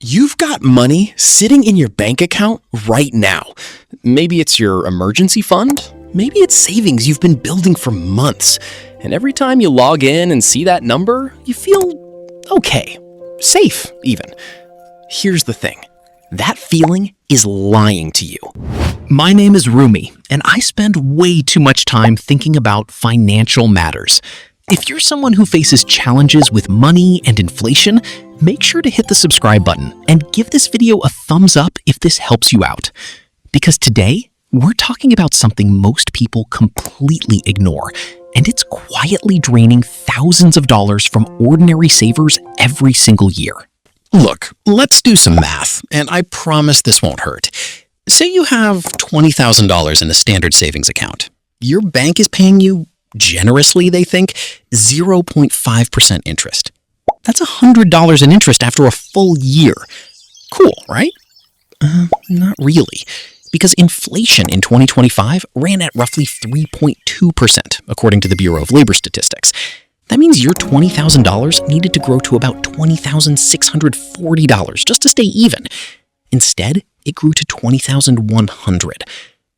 You've got money sitting in your bank account right now. Maybe it's your emergency fund. Maybe it's savings you've been building for months. And every time you log in and see that number, you feel okay, safe even. Here's the thing. That feeling is lying to you. My name is Rumi, and I spend way too much time thinking about financial matters. If you're someone who faces challenges with money and inflation, make sure to hit the subscribe button and give this video a thumbs up if this helps you out. Because today, we're talking about something most people completely ignore, and it's quietly draining thousands of dollars from ordinary savers every single year. Look, let's do some math, and I promise this won't hurt. Say you have $20,000 in a standard savings account. Your bank is paying you, generously they think, 0.5% interest. That's $100 in interest after a full year. Cool, right? Not really, because inflation in 2025 ran at roughly 3.2%, according to the Bureau of Labor Statistics. That means your $20,000 needed to grow to about $20,640 just to stay even. Instead, it grew to $20,100.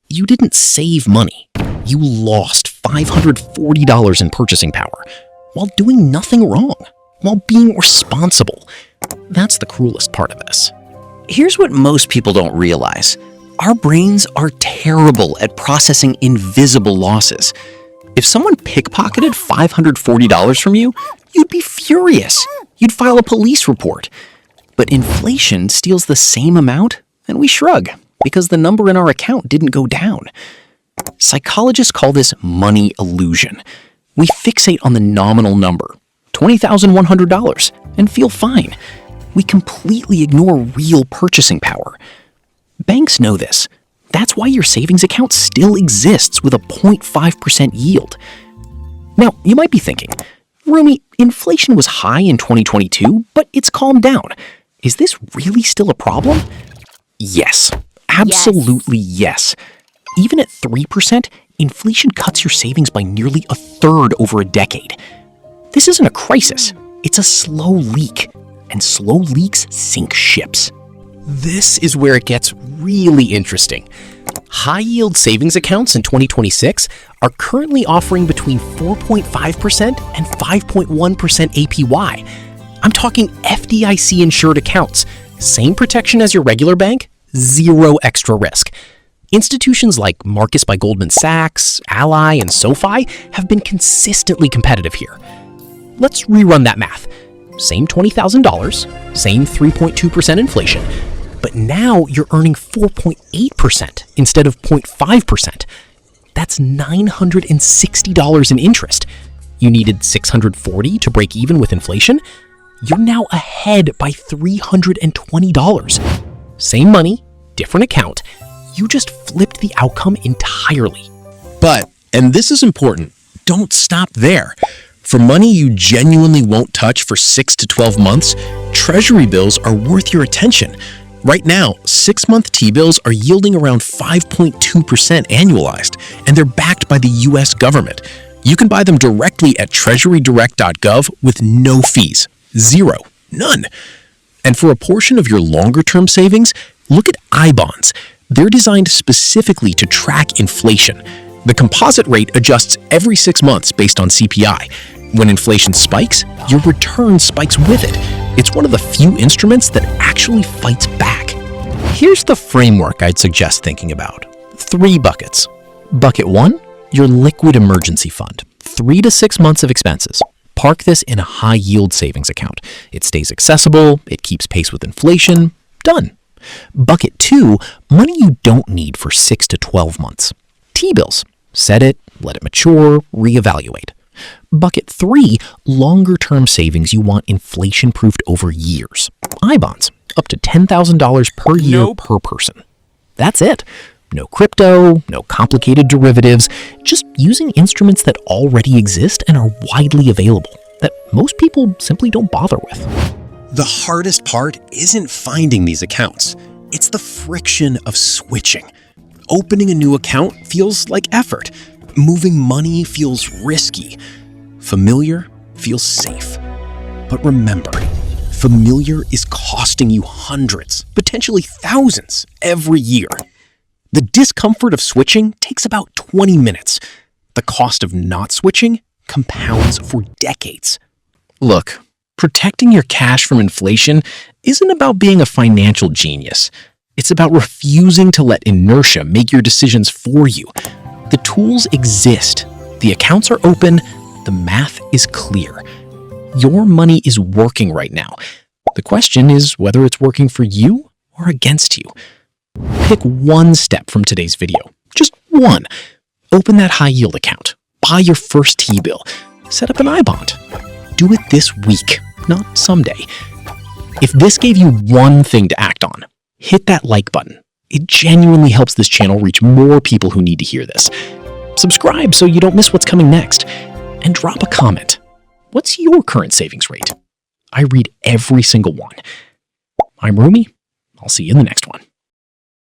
You didn't save money. You lost $540 in purchasing power while doing nothing wrong, while being responsible. That's the cruelest part of this. Here's what most people don't realize. Our brains are terrible at processing invisible losses. If someone pickpocketed $540 from you, you'd be furious. You'd file a police report. But inflation steals the same amount, and we shrug because the number in our account didn't go down. Psychologists call this money illusion. We fixate on the nominal number, $20,100, and feel fine. We completely ignore real purchasing power. Banks know this. That's why your savings account still exists with a 0.5% yield. Now, you might be thinking, Rumi, inflation was high in 2022, but it's calmed down. Is this really still a problem? Yes, absolutely yes. Even at 3%, inflation cuts your savings by nearly a third over a decade. This isn't a crisis, it's a slow leak, and slow leaks sink ships. This is where it gets really interesting. High-yield savings accounts in 2026 are currently offering between 4.5% and 5.1% APY. I'm talking FDIC-insured accounts. Same protection as your regular bank, zero extra risk. Institutions like Marcus by Goldman Sachs, Ally, and SoFi have been consistently competitive here. Let's rerun that math. Same $20,000, same 3.2% inflation, but now you're earning 4.8% instead of 0.5%. That's $960 in interest. You needed $640 to break even with inflation. You're now ahead by $320. Same money, different account. You just flipped the outcome entirely. But, and this is important, don't stop there. For money you genuinely won't touch for 6 to 12 months, Treasury bills are worth your attention. Right now, 6-month T-bills are yielding around 5.2% annualized, and they're backed by the US government. You can buy them directly at treasurydirect.gov with no fees. Zero. None. And for a portion of your longer-term savings, look at I-bonds. They're designed specifically to track inflation. The composite rate adjusts every 6 months based on CPI. When inflation spikes, your return spikes with it. It's one of the few instruments that actually fights back. Here's the framework I'd suggest thinking about. 3 buckets. Bucket 1, your liquid emergency fund. 3 to 6 months of expenses. Park this in a high-yield savings account. It stays accessible, it keeps pace with inflation. Done. Bucket 2, money you don't need for 6 to 12 months. T-bills. Set it, let it mature, reevaluate. Bucket 3, longer-term savings you want inflation-proofed over years. I-bonds, up to $10,000 per year per person. That's it. No crypto, no complicated derivatives, just using instruments that already exist and are widely available, that most people simply don't bother with. The hardest part isn't finding these accounts. It's the friction of switching. Opening a new account feels like effort. Moving money feels risky. Familiar feels safe. But remember, familiar is costing you hundreds, potentially thousands every year. The discomfort of switching takes about 20 minutes. The cost of not switching compounds for decades. Look, protecting your cash from inflation isn't about being a financial genius. It's about refusing to let inertia make your decisions for you. The tools exist. The accounts are open. The math is clear. Your money is working right now. The question is whether it's working for you or against you. Pick one step from today's video. Just one. Open that high-yield account. Buy your first T-bill. Set up an I-bond. Do it this week, not someday. If this gave you one thing to act on, hit that like button. It genuinely helps this channel reach more people who need to hear this. Subscribe so you don't miss what's coming next. And drop a comment. What's your current savings rate? I read every single one. I'm Rumi. I'll see you in the next one.